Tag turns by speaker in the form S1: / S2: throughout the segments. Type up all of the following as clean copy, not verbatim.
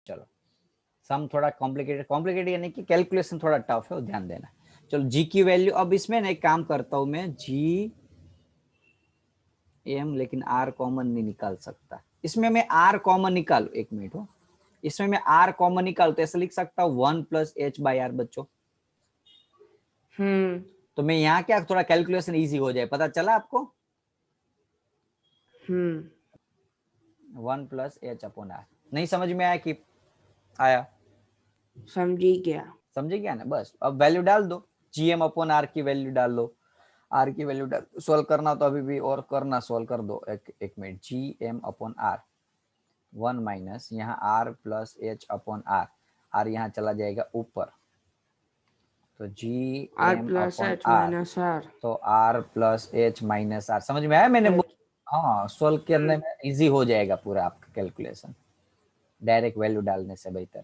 S1: चलो सम थोड़ा कॉम्प्लिकेटेड यानी कि कैलकुलेशन थोड़ा टफ है, ध्यान देना। चलो जी की वैल्यू, अब इसमें ना एक काम करता हूं मैं, जी एम, लेकिन आर कॉमन नहीं निकाल सकता इसमें। मैं आर कॉमन निकालू, एक मिनट हो, इसमें मैं आर कॉमन निकालू तो ऐसे लिख सकता हूँ 1+h/r बच्चों। तो मैं यहाँ क्या, थोड़ा कैलकुलेशन इजी हो जाए, पता चला आपको? 1+h/r। नहीं समझ में आया कि आया?
S2: समझी गया।
S1: समझे क्या ना? बस अब वैल्यू डाल दो, gm/r की वैल्यू डाल दो, आर की वैल्यू डाल, सोल्व करना तो अभी भी और करना, सोल्व कर दो। एक मिनट, gm/r 1 माइनस यहाँ r+h/r, r यहाँ चला जाएगा ऊपर, तो gm/r, तो r+h-r। समझ में आया मैंने? हाँ, सोल्व करने में इजी हो जाएगा पूरा आपका कैलकुलेशन, डायरेक्ट वैल्यू डालने से बेहतर।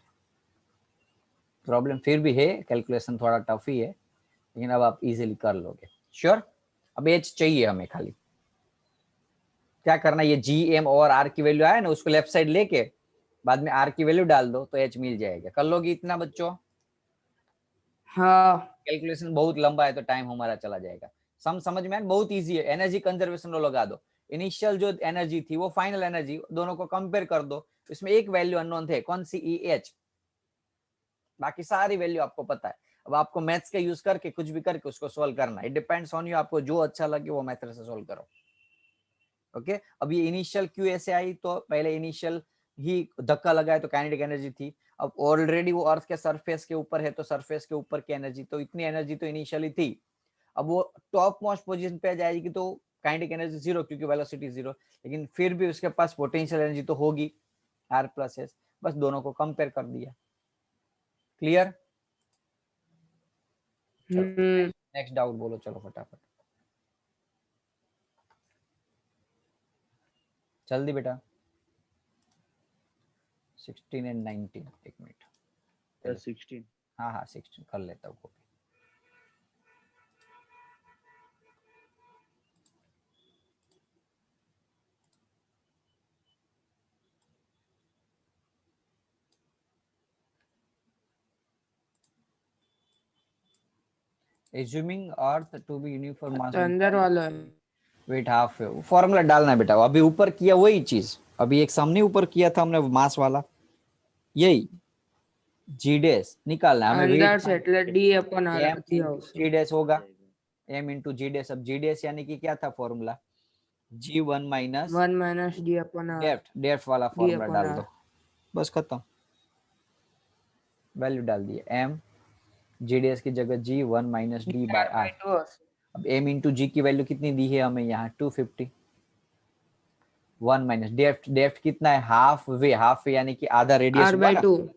S1: प्रॉब्लम फिर भी है, कैलकुलेशन थोड़ा टफ ही है, लेकिन अब आप इजीली कर लोगे, श्योर। अब h चाहिए हमें, खाली क्या करना, ये जी एम और आर की वैल्यू आया ना, उसको लेफ्ट साइड लेके बाद में आर की वैल्यू डाल दो तो h मिल जाएगा। कर लोगी इतना बच्चों?
S2: हाँ।
S1: कैलकुलेशन बहुत लंबा है तो टाइम हमारा चला जाएगा। समझ में? बहुत इजी है। एनर्जी कंजर्वेशन लगा दो, इनिशियल जो एनर्जी थी वो फाइनल एनर्जी, दोनों को कंपेयर कर दो। इसमें एक वैल्यू अननोन थे, कौन सी? EH, बाकी सारी वैल्यू आपको पता है। अब आपको मैथ्स के यूज करके कुछ भी करके उसको सोल्व करना, इट डिपेंड्स ऑन यू, आपको जो अच्छा लगे वो मेथड से सोल्व करो। ओके अब ये इनिशियल क्यों ऐसे आई, तो पहले इनिशियल ही धक्का लगा है तो काइनेटिक एनर्जी थी। अब ऑलरेडी वो अर्थ के सरफेस के ऊपर है तो सरफेस के ऊपर की एनर्जी, तो इतनी एनर्जी तो इनिशियली थी। अब वो टॉप मोस्ट पोजीशन पे आ जाएगी तो काइनेटिक एनर्जी जीरो, क्योंकि वेलोसिटी जीरो, लेकिन फिर भी उसके पास पोटेंशियल एनर्जी तो होगी, r+s। बस दोनों को कंपेयर कर दिया। क्लियर? चलो नेक्स्ट डाउट बोलो, चलो फटाफट, जल्दी बेटा। 16 एंड 19, एक मिनट।
S3: 16।
S1: हाँ हाँ 16 कर लेता हूँ copy. Assuming Earth to be uniform mass,
S2: अंदर वाला
S1: वेट हाफ है, फॉर्मूला डालना है बेटा, अभी ऊपर किया वही चीज, अभी एक सामने ऊपर किया था हमने मास वाला, यही जी डैश निकालना है हमें।
S2: अंदर
S1: वेट
S2: से એટલે D/R
S1: एम
S2: थी
S1: इंटू
S2: આવશે।
S1: जी डैश होगा, एम इंटू जी डैश। अब जी डैश यानी कि क्या था formula? G1 minus
S2: 1 - D/R
S1: depth वाला फॉर्मूला डाल
S2: D/R
S1: दो, बस खत्म, वैल्यू डाल दिए। एम जी डैश की जगह G1 माइनस D/R। अब एम इंटू जी की वैल्यू कितनी दी है हमें यहाँ? 250। 1 माइनस डेप्थ कितना है? हाफ वे, यानी कि आधा रेडियस हुआ ना,
S2: R/2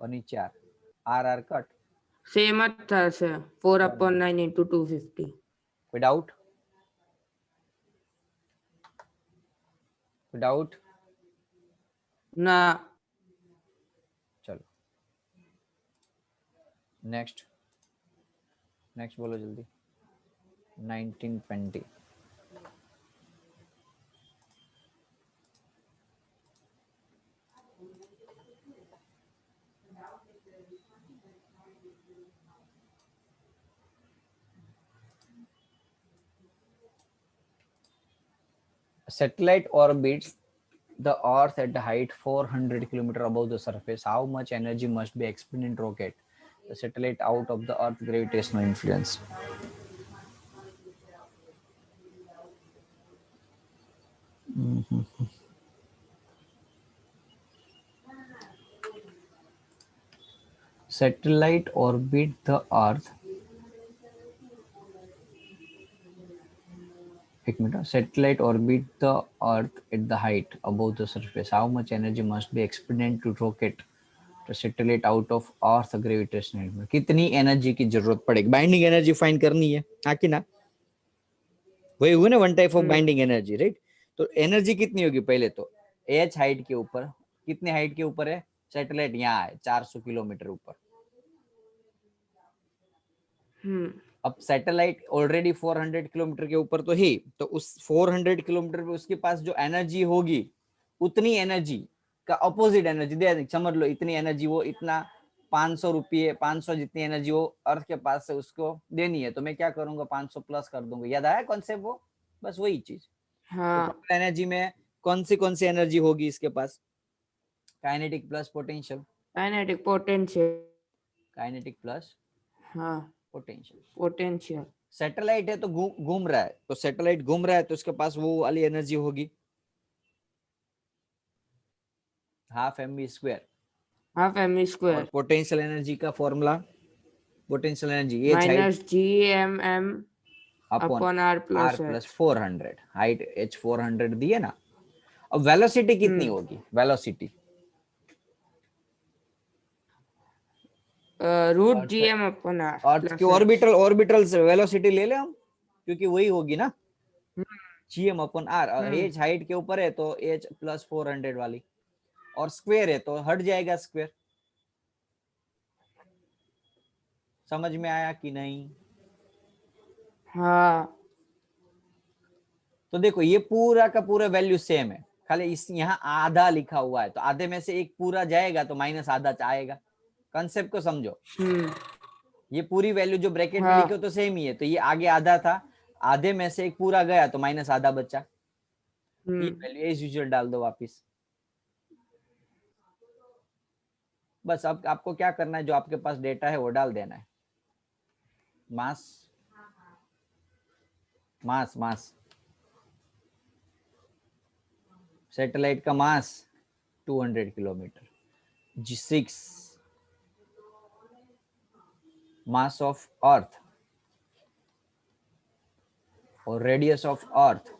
S1: और नीचे आर कट,
S2: सेम જ થશે 4/9 × 250।
S1: कोई डाउट? डाउट?
S2: ના
S1: चलो नेक्स्ट बोलो जल्दी। 1920। Satellite orbits the Earth at a height 400 kilometers above the surface. How much energy must be expended in rocket the satellite out of the Earth gravitational influence? Satellite orbit the Earth. एक minute, satellite orbit the Earth at the height above the surface. How much energy must be expended to rocket the satellite out of Earth gravitational influence? कितनी energy की जरूरत पड़ेगी? Binding energy find करनी है, हाँ कि ना? वही हुआ ना, one type of binding energy, right? तो एनर्जी कितनी होगी? पहले तो h हाइट के ऊपर, कितने हाइट के ऊपर है सैटेलाइट? यहाँ है 400 किलोमीटर ऊपर। अब सैटेलाइट ऑलरेडी 400 किलोमीटर के ऊपर तो ही, तो उस 400 किलोमीटर पे उसके पास जो एनर्जी होगी उतनी एनर्जी का अपोजिट एनर्जी दे देंगे। समझ लो इतनी एनर्जी वो इतना 500 रुपये 500 जितनी एनर्जी वो अर्थ के पास से उसको देनी है, तो मैं क्या करूंगा 500 प्लस कर दूंगा। याद आया कॉन्सेप्ट? वो बस वही चीज।
S2: हाँ
S1: तो एनर्जी में कौन सी एनर्जी होगी इसके पास? Kinetic plus potential,
S2: kinetic potential.
S1: Kinetic plus
S2: हाँ
S1: पोटेंशियल।
S2: पोटेंशियल।
S1: सैटेलाइट है तो घूम रहा है, तो सैटेलाइट घूम रहा है तो उसके पास वो वाली एनर्जी होगी half M V square.
S2: Half M
S1: और
S2: स्क्वायर
S1: पोटेंशियल एनर्जी का formula, potential energy H height
S2: minus G M M
S1: upon
S2: upon R
S1: R
S2: plus
S1: plus
S2: H.
S1: 400। Height H 400 दी है ना। अब वेलोसिटी कितनी होगी? Velocity
S2: root G M upon R
S1: earth की
S2: plus H.
S1: Orbital से velocity ले ले हम, क्योंकि वही होगी ना GM upon R. H height के ऊपर है तो एच प्लस 400 वाली, और स्क्वायर है तो हट जाएगा स्क्वायर। समझ में आया कि नहीं?
S2: हाँ
S1: तो देखो ये पूरा का पूरा वैल्यू सेम है, खाली इस यहाँ आधा लिखा हुआ है, तो आधे में से एक पूरा जाएगा तो माइनस आधा आएगा। कंसेप्ट को समझो। ये पूरी वैल्यू जो ब्रैकेट में
S2: हाँ
S1: लिखी हो तो सेम ही है, तो ये आगे आधा था, आधे में से एक पूरा गया तो माइनस आधा बचा। ये वैल्यू एज यूजुअल डाल दो वापिस। बस अब आपको क्या करना है, जो आपके पास डेटा है वो डाल देना है। मास मास मास सैटेलाइट का मास 200 kilometre. G6 mass of earth और radius of earth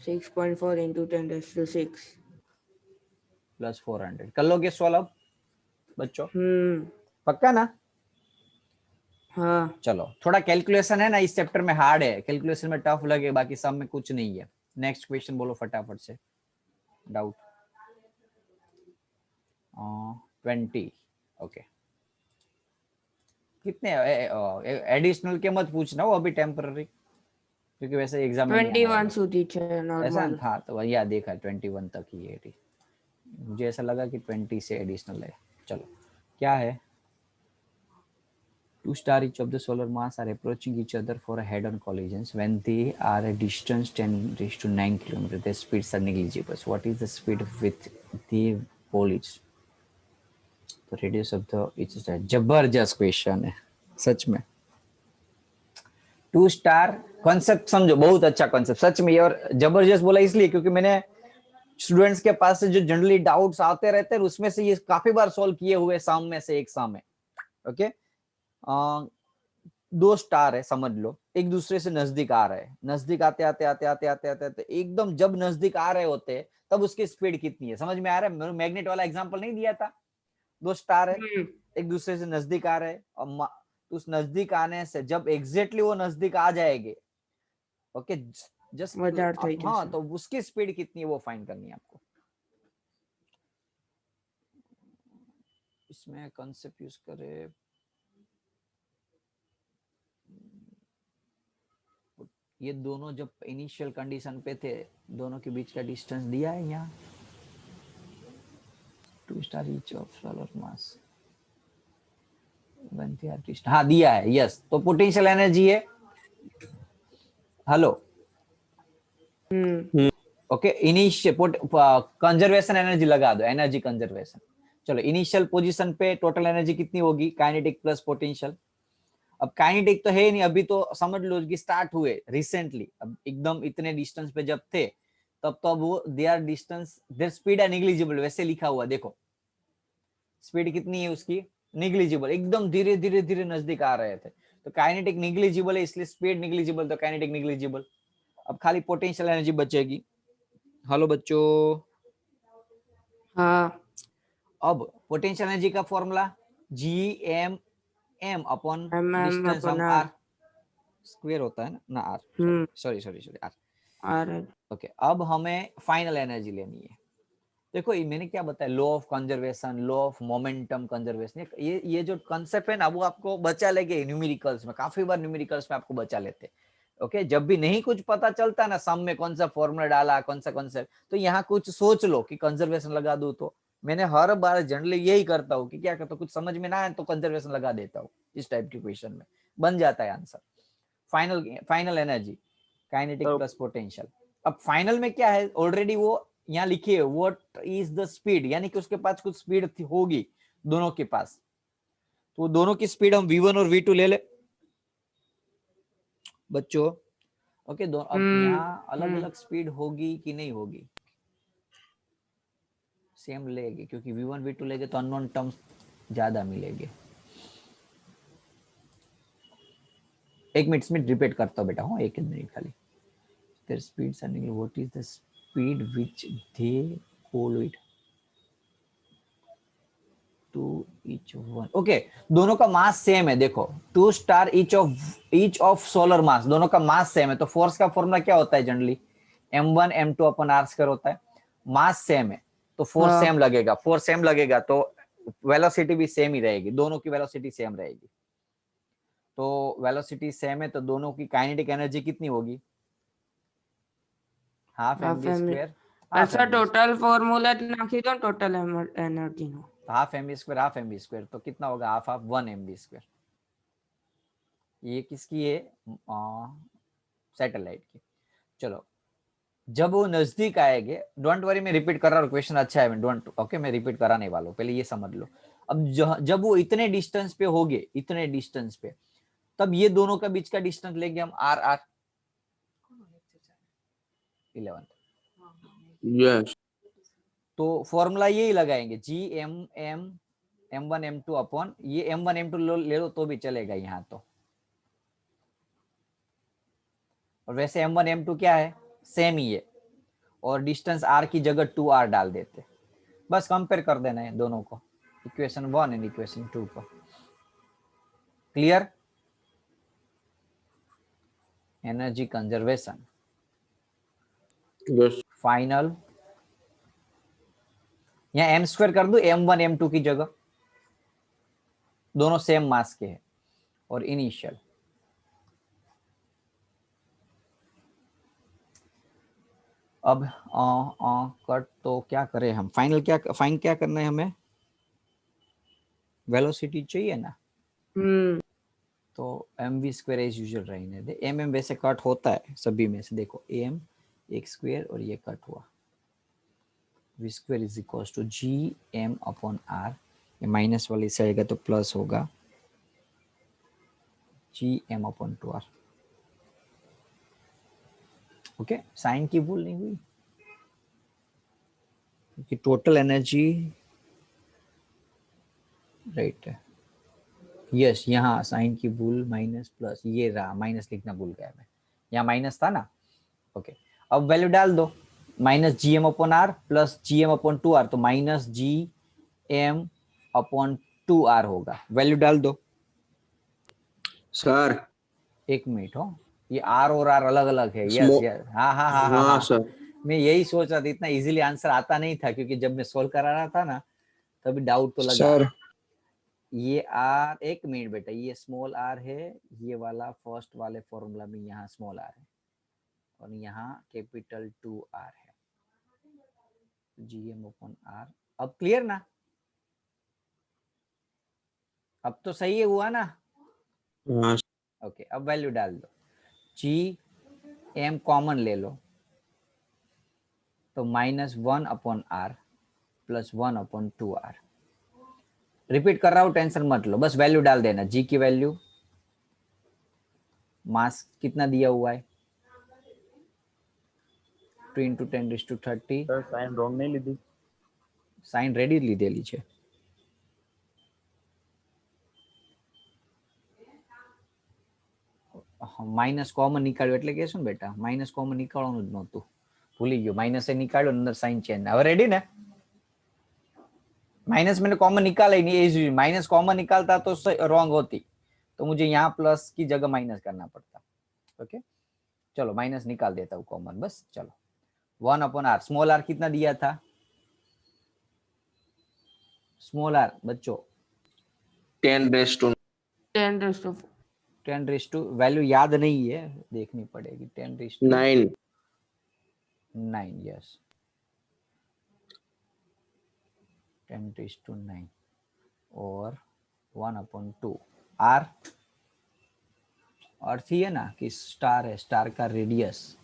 S2: 6.4 into 10⁻⁶।
S1: Plus 400। कर लोगे सॉल्व बच्चों?
S2: हम्म।
S1: पक्का ना?
S2: हाँ
S1: चलो, थोड़ा कैलकुलेशन है ना इस चैप्टर में, हार्ड है, कैलकुलेशन में टफ लगे, बाकी सब में कुछ नहीं है। नेक्स्ट क्वेश्चन बोलो फटाफट से। डाउट 20। ओके, कितने एडिशनल के मत पूछना, वो अभी टेम्पररी, क्योंकि वैसे एग्जाम में नहीं आने
S2: 21
S1: वाला।
S2: સુધી છે
S1: ऐसा
S2: नॉर्मल।
S1: था तो भैया देखा 21 तक ही है। मुझे ऐसा लगा कि 20 से एडिशनल है। चलो क्या है? Two stars each of the solar mass are approaching each other for a head-on collisions. When they are a distance 10 raised to 9 kilometers, their speeds are negligible. So what is the speed with the collide? The radius of the each star. जबरदस्त question है सच में। To star concept समझो, बहुत अच्छा concept सच में। और जबरदस्त बोला इसलिए क्योंकि मैंने स्टूडेंट्स के पास से जो जनरली डाउट्स आते रहते हैं उसमें से ये काफी बार सॉल्व किए हुए शाम में से एक शाम में। ओके, दो स्टार है समझ लो, एक दूसरे से नजदीक आ रहे हैं, नजदीक आते आते आते आते आते आते आते एकदम जब नजदीक आ रहे होते तब उसकी स्पीड कितनी है? समझ में आ रहा है? मैग्नेट वाला एग्जांपल नहीं दिया था? दो स्टार है, एक दूसरे से नजदीक आ रहे हैं, और उस नजदीक आने से जब एग्जैक्टली वो नजदीक आ जाएंगे, ओके, जस्ट
S2: વધારે થઈ
S1: हाँ,
S2: જશે।
S1: तो उसकी स्पीड कितनी है वो फाइंड करनी है आपको। इसमें कॉन्सेप्ट यूज करे, ये दोनों जब इनिशियल कंडीशन पे थे, दोनों के बीच का डिस्टेंस दिया है यहाँ। Two star each of solar mass, हाँ दिया है, यस। तो पोटेंशियल एनर्जी है, hello, okay, initial conservation energy लगा दो, एनर्जी कंजर्वेशन। चलो, इनिशियल पोजीशन पे टोटल एनर्जी कितनी होगी? Kinetic plus potential. अब काइनेटिक तो है नहीं, अभी तो समझ लो कि स्टार्ट हुए रिसेंटली, अब एकदम इतने डिस्टेंस पे जब थे तब तो वो देयर डिस्टेंस देयर स्पीड है निग्लिजिबल, वैसे लिखा हुआ देखो, स्पीड कितनी है उसकी? निग्लिजिबल, एकदम धीरे धीरे धीरे नजदीक आ रहे थे, तो काइनेटिक निग्लिजिबल है इसलिए स्पीड निग्लिजिबल, तो काइनेटिक निग्लिजिबल। अब खाली पोटेंशियल एनर्जी बचेगी। हेलो बच्चों,
S2: हाँ
S1: अब पोटेंशियल एनर्जी का formula G M M upon
S2: M
S1: distance हम
S2: अपॉन
S1: आर,
S2: आर।
S1: स्क्वायर होता है ना R, sorry sorry sorry R.
S2: R.
S1: Okay, अब हमें फाइनल एनर्जी लेनी है। देखो ये मैंने क्या बताया, law of conservation, law of momentum conservation, ये जो कंसेप्ट है ना वो आपको बचा लेंगे न्यूमेरिकल्स में, काफी बार न्यूमेरिकल्स में आपको बचा लेते हैं। ओके जब भी नहीं कुछ पता चलता ना सम में कौन सा फॉर्मूला डाला कौन सा कॉन्सेप्ट, तो यहाँ कुछ सोच लो कि कंजर्वेशन लगा दूं, तो मैंने हर बार जनरली यही करता हूँ कि क्या करता हूँ, कुछ समझ में ना आए तो कंजर्वेशन लगा देता हूँ, इस टाइप की क्वेश्चन में बन जाता है आंसर। फाइनल एनर्जी काइनेटिक
S3: तो
S1: प्लस पोटेंशियल। अब फाइनल में क्या है, ऑलरेडी वो यहाँ लिखी है व्हाट इज द स्पीड, यानी कि उसके पास कुछ स्पीड होगी दोनों के पास, तो दोनों की स्पीड हम v1 और v2 ले ले बच्चों। ओके अब यहाँ अलग अलग स्पीड होगी कि नहीं होगी, सेम लेंगे क्योंकि v1 v2 लेंगे तो अननोन टर्म्स ज्यादा मिलेंगे। एक मिनट में रिपीट करता हूँ बेटा, हूँ एक मिनट खाली। their speeds and what is the speed which they collide to each one। Okay दोनों का मास सेम है, देखो 2 स्टार ईच ऑफ सोलर मास, दोनों का मास सेम है, तो फोर्स का फॉर्मूला क्या होता है जनरली, m1 m2 अपन r स्क्वायर होता है। मास सेम है तो फोर्स सेम लगेगा, फोर्स सेम लगेगा तो वेलोसिटी भी सेम ही रहेगी, दोनों की वेलोसिटी सेम रहेगी। तो वेलोसिटी सेम है तो दोनों की काइनेटिक एनर्जी कितनी होगी, हाफ एम बी स्क्वायर।
S2: अच्छा टोटल फॉर्मूला नाखी दो टोटल एनर्जी नो
S1: हाफ एम बी स्क्वायर तो कितना होगा, half half 1 M B square. ये किसकी है, सैटेलाइट की। चलो जब वो नजदीक आएंगे, डोंट वरी मैं रिपीट कर रहा हूँ, क्वेश्चन अच्छा है, मैं डोंट ओके मैं रिपीट कराने वाला हूँ, पहले ये समझ लो। अब जब वो इतने डिस्टेंस पे होंगे, इतने डिस्टेंस पे, तब ये दोनों का बीच का डिस्टेंस लेंगे हम आर आर 11।
S3: यस
S1: तो फॉर्मूला यही लगाएंगे जी M M m1 m2 upon ये m1 m2 ले लो तो भी चलेगा यहाँ तो, और वैसे m1 m2 क्या है, सेम ही है, और डिस्टेंस r की जगह 2r डाल देते, बस कंपेयर कर देना है दोनों को, इक्वेशन 1 एंड इक्वेशन 2 को। Clear, energy conservation
S3: yes
S1: final, यहाँ m स्क्वायर कर दू m1 m2 की जगह, दोनों सेम मास के हैं, और इनिशियल अब कट तो क्या करें हम, फाइनल क्या फाइन क्या करना है हमें, वेलोसिटी चाहिए ना, तो M V square as usual रहने दे, एम एम वैसे कट होता है सभी में से, देखो एम एक स्क्वायर और ये कट हुआ, V square is equal to G M upon R, ये माइनस वाली से आएगा तो प्लस होगा G M upon 2r। Okay sign की भूल नहीं हुई क्योंकि टोटल एनर्जी राइट है, यस यहाँ साइन की भूल माइनस प्लस ये रहा, माइनस लिखना भूल गया मैं, यहाँ माइनस था ना। ओके अब वैल्यू डाल दो, minus G M upon R plus G M upon 2r, तो minus G M upon 2r होगा, वैल्यू डाल दो।
S3: सर
S1: एक मिनट हो, ये आर और आर अलग अलग है, यस
S3: स्मो
S1: यस हाँ हाँ हाँ हाँ
S3: हाँ
S1: हाँ,
S3: सर
S1: मैं यही सोच रहा था, इतना इजीली आंसर आता नहीं था क्योंकि जब मैं सोल्व करा रहा था ना तभी डाउट तो लगा।
S3: सर
S1: ये आर, एक मिनट बेटा, ये स्मॉल आर है, ये वाला फर्स्ट वाले फॉर्मूला में यहाँ स्मॉल आर है और यहाँ कैपिटल 2r है, जी एम अपॉन आर। अब क्लियर ना, अब तो सही है हुआ ना।
S3: हाँ
S1: ओके अब वैल्यू डाल दो, जी एम कॉमन ले लो तो minus 1 upon R plus 1 upon 2r। Repeat कर रहा हूँ टेंशन मत लो, बस वैल्यू डाल देना, जी की वैल्यू, मास कितना दिया हुआ है 2 इंटू 10⁻30,
S3: सर साइन रॉन्ग नहीं ली थी
S1: साइन रेडी લીધેલી છે, માઇનસ કોમન નીકાળ્યું એટલે કે શું બેટા, માઇનસ કોમન નીકાળવાનું જ નહોતું, ભૂલી ગયો, માઇનસ એ નીકાળ્યો અંદર સાइन ચેન્જ, હવે રેડી ને, माइनस मैंने कॉमन निकाला ही नहीं, माइनस कॉमन निकालता तो रॉन्ग होती, तो मुझे यहाँ प्लस की जगह माइनस करना पड़ता। ओके चलो माइनस निकाल देता हूँ कॉमन, बस चलो 1 अपॉन आर, स्मॉल आर कितना दिया था, स्मॉल आर बच्चों
S3: 10 raise to
S2: 10 rest of
S1: 10 raise to value याद नहीं है, देखनी पड़ेगी। 10 raise to
S3: 9.
S1: 9, yes 10 raise to 9 और 1/2 आर अर्थ ही है ना कि स्टार है, स्टार का radius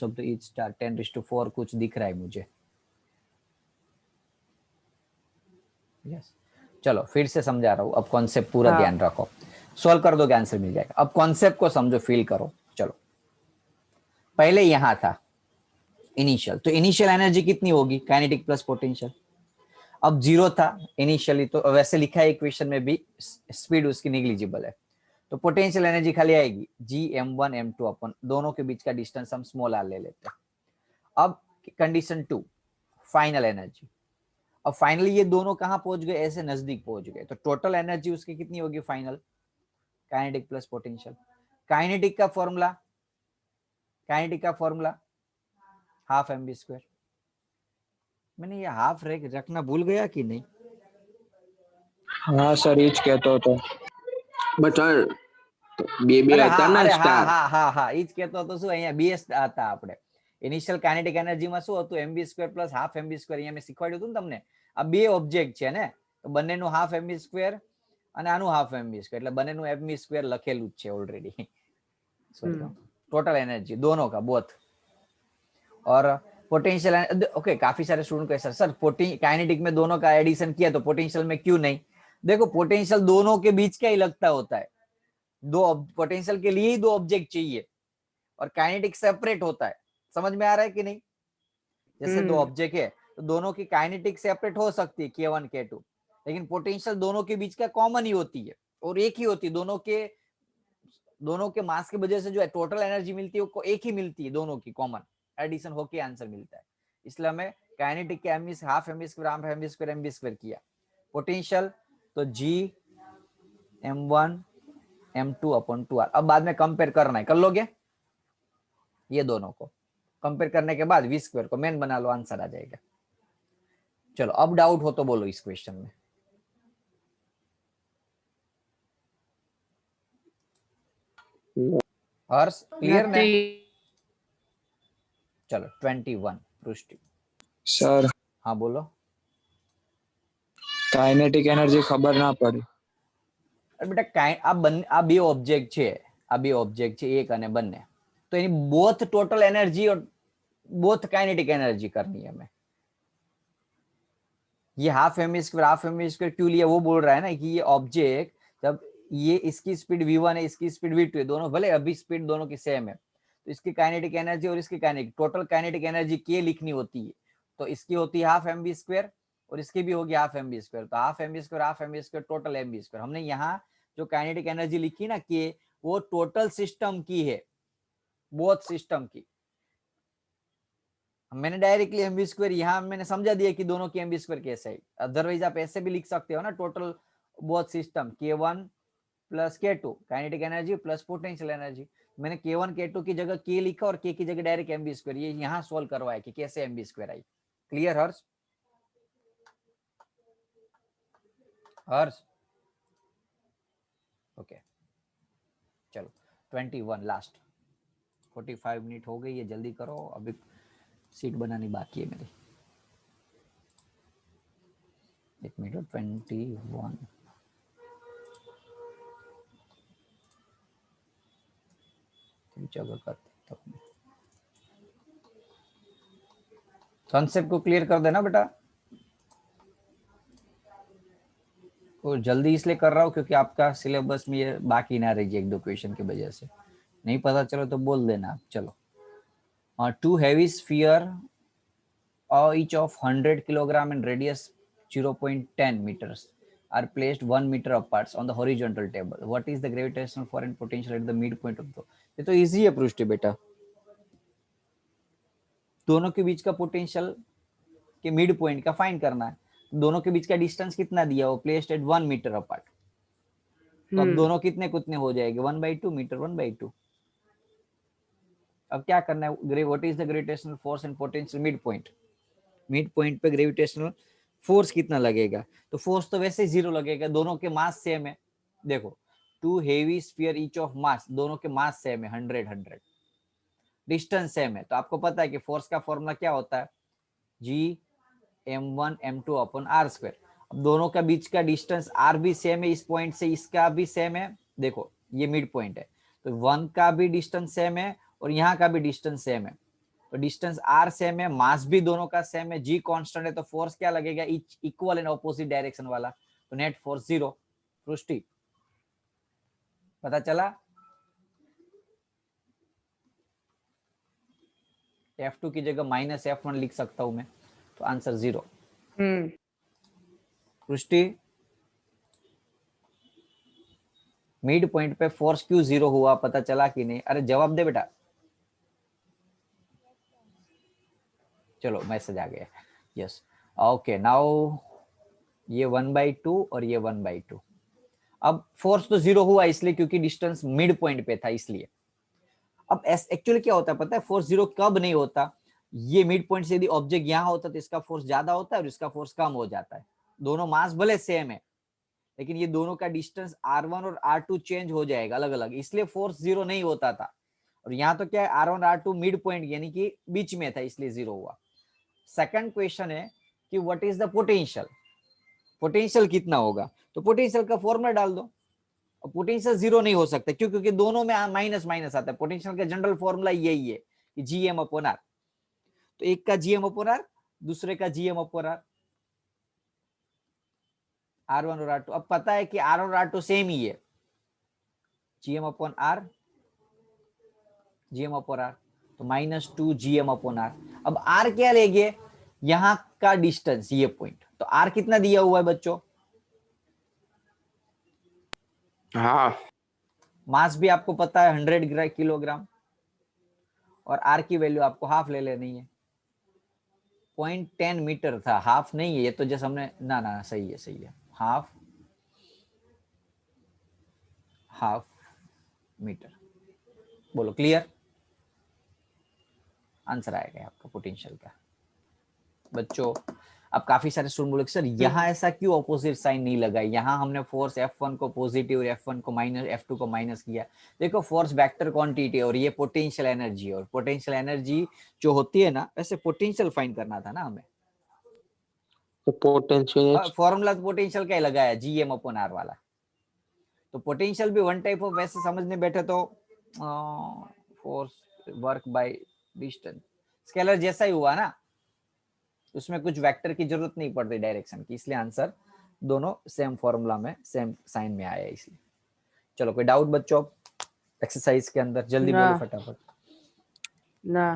S1: of the each star 10⁴ कुछ दिख रहा है मुझे। यस चलो फिर से समझा रहा हूँ, अब कॉन्सेप्ट पूरा
S2: हाँ।
S1: ध्यान रखो, सॉल्व कर दोगे आंसर मिल जाएगा। अब कॉन्सेप्ट को समझो, फील करो। चलो पहले यहां था इनिशियल, तो इनिशियल एनर्जी कितनी होगी, काइनेटिक प्लस पोटेंशियल। अब 0 था इनिशियली, तो वैसे लिखा है इक्वेशन में भी, स्पीड उसकी निग्लिजिबल है, तो पोटेंशियल एनर्जी खाली आएगी Gm1 m2 अपन दोनों के बीच का डिस्टेंस हम स्मॉल r ले लेते हैं। अब कंडीशन 2 फाइनल एनर्जी। अब फाइनली ये दोनों कहां पहुंच गए, ऐसे नजदीक पहुंच गए, तो टोटल एनर्जी उसकी कितनी होगी final, kinetic plus potential. Kinetic का फॉर्मूला हाफ mv²। मैंने ये हाफ रखना भूल गया कि नहीं?
S3: હા સર એ જ કહેતો હતો. બટ સર બે બે
S1: અરે
S3: હતા
S1: હા,
S3: ને
S1: અરે
S3: સ્ટાર.
S1: હા ઈ જ કહેતો હતો, શું અહીંયા બે હતા આપણે ઇનિશિયલ કાઇનેટિક એનર્જીમાં શું હતું, mv² પ્લસ હાફ mv², અહીંયા મેં શીખવાડ્યું હતું ને તમને, આ બે ઓબ્જેક્ટ છે ને, તો બંનેનું હાફ mv² અને આનું હાફ mv², એટલે બંનેનું mv² લખેલું જ છે ઓલરેडी। टोटल एनर्जी दोनों का बोथ, और पोटेंशियल ओके। काफी सारे स्टूडेंट कहे सर काइनेटिक में दोनों का एडिशन किया तो पोटेंशियल में क्यों नहीं? देखो पोटेंशियल दोनों के बीच का ही लगता होता है, दो पोटेंशियल के लिए ही दो ऑब्जेक्ट चाहिए, और काइनेटिक सेपरेट होता है। समझ में आ रहा है कि नहीं? जैसे दो ऑब्जेक्ट है तो दोनों की काइनेटिक सेपरेट हो सकती है K1 K2, लेकिन पोटेंशियल दोनों के बीच का कॉमन ही होती है और एक ही होती है। दोनों के मास की वजह से जो है टोटल एनर्जी मिलती है वो एक ही मिलती है, दोनों की कॉमन एडिशन होके आंसर मिलता है। इसलिए हमें काइनेटिक के हाफ mv² किया। पोटेंशियल तो Gm1 m2/2r। अब बाद में कंपेयर करना है, कर लोगे ये दोनों को, कंपेयर करने के बाद v² को मेन बना लो, आंसर आ जाएगा। चलो अब डाउट हो तो बोलो इस क्वेश्चन में। हर्ष क्लियर ने? चलो 21 पृष्टि।
S3: સર
S1: हाँ बोलो।
S3: કાઇનેટિક એનર્જી ખબર ના પડી.
S1: અરે બેટા આ બે ઓબ્જેક્ટ છે એક અને બંને, તો એની બોથ ટોટલ એનર્જી और बोथ काइनेटिक एनर्जी करनी है हमें। ये हाफ mv² क्यों लिया, वो बोल रहा है ना कि ये ऑब्जेक्ट जब ये इसकी स्पीड v1 है, इसकी स्पीड v2 है, दोनों भले अभी स्पीड दोनों की सेम है, तो इसकी काइनेटिक एनर्जी और इसकी टोटल काइनेटिक एनर्जी के लिखनी होती है, तो इसकी होती है हाफ mv² और इसकी भी होगी हाफ mv², तो हाफ mv² टोटल mv²। हमने यहाँ जो काइनेटिक एनर्जी लिखी ना के, वो टोटल सिस्टम की है, बोथ सिस्टम की। मैंने डायरेक्टली mv² यहाँ मैंने समझा दिया कि दोनों की mv² कैसे है, अदरवाइज आप ऐसे भी लिख सकते हो ना, total both system K1 plus K2 kinetic energy plus potential energy. मैंने K1 K2 की जगह K लिखा और K की जगह डायरेक्ट mv², ये यहाँ सोल्व करवाया कि कैसे mv² आई। क्लियर हर्ष? ओके चलो 21 लास्ट। 45 मिनट हो गई है, जल्दी करो, अभी सीट बनानी बाकी है मेरी। एक मिनट 21 जगह करते तो कॉन्सेप्ट को क्लियर कर देना बेटा। और जल्दी इसलिए कर रहा हूँ क्योंकि आपका सिलेबस में ये बाकी ना रही एक दो क्वेश्चन की वजह से, नहीं पता चलो तो बोल देना आप। चलो 2 heavy sphere each of 100 kilogram and radius 0.10 meters are placed 1 meter apart on the horizontal table. What is the gravitational force and potential at the midpoint of the? ये तो इजी है पृष्ठ बेटा, दोनों के बीच का पोटेंशियल के मिड पॉइंट का फाइंड करना है। दोनों के बीच का डिस्टेंस कितना दिया, वो प्लेस्ड एट 1 मीटर अपार्ट, तो अब दोनों कितने हो जाएंगे 1/2 मीटर 1/2। अब क्या करना है, what is the gravitational force and potential mid point पे ग्रेविटेशनल फोर्स कितना लगेगा, तो फोर्स तो वैसे 0 लगेगा, दोनों के मास सेम है। देखो two heavy sphere each of mass, दोनों के मास सेम है 100 डिस्टेंस सेम है, तो आपको पता है कि फोर्स का फॉर्मूला क्या होता है, जी m1 m2 upon are square. अब दोनों का बीच का डिस्टेंस r भी सेम है, इस पॉइंट से इसका भी सेम है, देखो ये मिड पॉइंट है, तो 1 का भी डिस्टेंस सेम है और यहाँ का भी डिस्टेंस सेम है, तो डिस्टेंस r सेम है, मास भी दोनों का सेम है, g कांस्टेंट है, तो फोर्स क्या लगेगा, इक्वल एंड ऑपोजिट डायरेक्शन वाला, तो नेट फोर्स 0। सृष्टि पता चला? F2 की जगह माइनस F1 लिख सकता हूं मैं, तो आंसर 0। सृष्टि मिड पॉइंट पे फोर्स क्यों 0 हुआ, पता चला कि नहीं? अरे जवाब दे बेटा। चलो मैसेज आ गया, यस ओके। नाउ ये 1/2 और ये 1/2। अब फोर्स तो 0 हुआ इसलिए क्योंकि डिस्टेंस मिड पॉइंट पे था, इसलिए। अब एक्चुअली क्या होता है पता है, फोर्स 0 कब नहीं होता, ये मिड पॉइंट से यदि ऑब्जेक्ट यहाँ होता तो इसका फोर्स ज्यादा होता है और इसका फोर्स कम हो जाता है। दोनों मास भले सेम है, लेकिन ये दोनों का डिस्टेंस r1 और r2 चेंज हो जाएगा अलग अलग, इसलिए फोर्स 0 नहीं होता था। और यहाँ तो क्या है, r1 r2 मिड पॉइंट यानी कि बीच में था, इसलिए 0 हुआ। सेकंड क्वेश्चन है कि what is the potential, potential कितना होगा, तो पोटेंशियल का फॉर्मूला डाल दो। पोटेंशियल 0 नहीं हो सकता, क्यों? क्योंकि दोनों में माइनस माइनस आता है। पोटेंशियल का जनरल फॉर्मूला यही है कि जीएम अपॉन आर, तो एक का जीएम अपॉन आर, दूसरे का जीएम अपॉन आर, R1 और R2। अब पता है कि R और R2 सेम ही है, GM upon R, GM upon R, तो -2 GM अपॉन R। अब R क्या लेंगे, यहां का डिस्टेंस, ये पॉइंट, तो R कितना दिया हुआ है बच्चों,
S3: हाफ।
S1: मास भी आपको पता है 100 किलोग्राम, और R की वैल्यू आपको हाफ ले लेनी है। 0.10 मीटर था, हाफ नहीं है ये तो, जैसे हमने ना ना सही है, सही है, हाफ मीटर। बोलो क्लियर, आंसर आएगा आपका पोटेंशियल का। बच्चों अब काफी सारे स्टूडेंट बोले सर यहाँ ऐसा क्यों ऑपोजिट साइन नहीं लगा, यहाँ हमने फोर्स F1 को पॉजिटिव और F1 को माइनस, F2 को माइनस किया। देखो फोर्स वेक्टर क्वांटिटी और ये पोटेंशियल एनर्जी, और पोटेंशियल एनर्जी जो होती है ना, वैसे पोटेंशियल फाइंड करना था ना हमें,
S3: तो पोटेंशियल
S1: फॉर्मूला पोटेंशियल का ही लगाया GM अपॉन R वाला, तो पोटेंशियल भी वन टाइप ऑफ, वैसे समझने बैठे तो force work by distance scalar जैसा ही हुआ ना, उसमें कुछ वेक्टर की जरूरत नहीं पड़ती डायरेक्शन की, इसलिए आंसर दोनों सेम फॉर्मूला में सेम साइन में आया इसलिए। चलो कोई डाउट बच्चों एक्सरसाइज के अंदर, जल्दी बोलो फटाफट।
S2: ना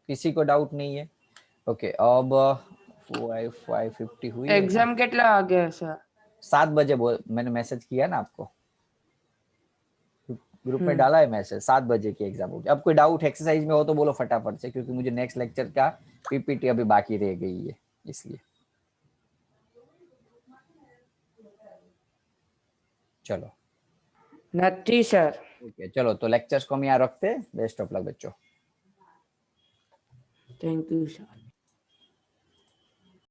S1: किसी को डाउट नहीं है? ओके अब 5:50 हुई है।
S2: एग्जाम કેટલા વાગે હશે?
S1: 7 बजे मैंने मैसेज किया ना आपको, ग्रुप में डाला है मैसेज, 7 बजे की एग्जाम होगी। अब कोई डाउट एक्सरसाइज में हो तो बोलो फटाफट से, क्योंकि मुझे नेक्स्ट लेक्चर का पीपीटी अभी बाकी रह गई है, इसलिए। चलो
S2: નથી સર।
S1: ओके चलो, तो लेक्चर्स को हम यहाँ रखते हैं। बेस्ट ऑफ लक बच्चों।
S2: Thank you sir.